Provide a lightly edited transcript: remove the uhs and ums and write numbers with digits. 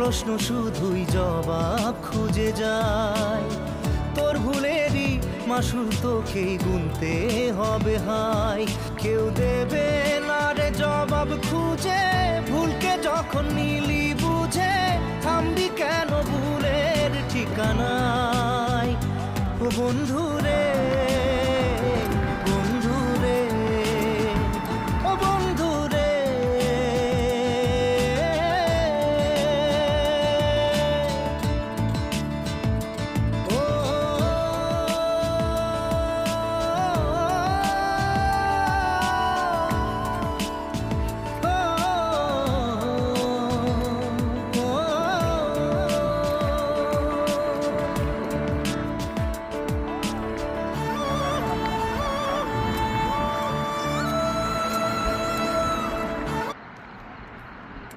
প্রশ্ন শুধুই জবাব খুঁজে যায়। তোর ভুলেরই মাসুল তোকেই গুনতে হবে হাই। কেউ দেবে না রে জবাব খুঁজে, ভুলকে যখন নীল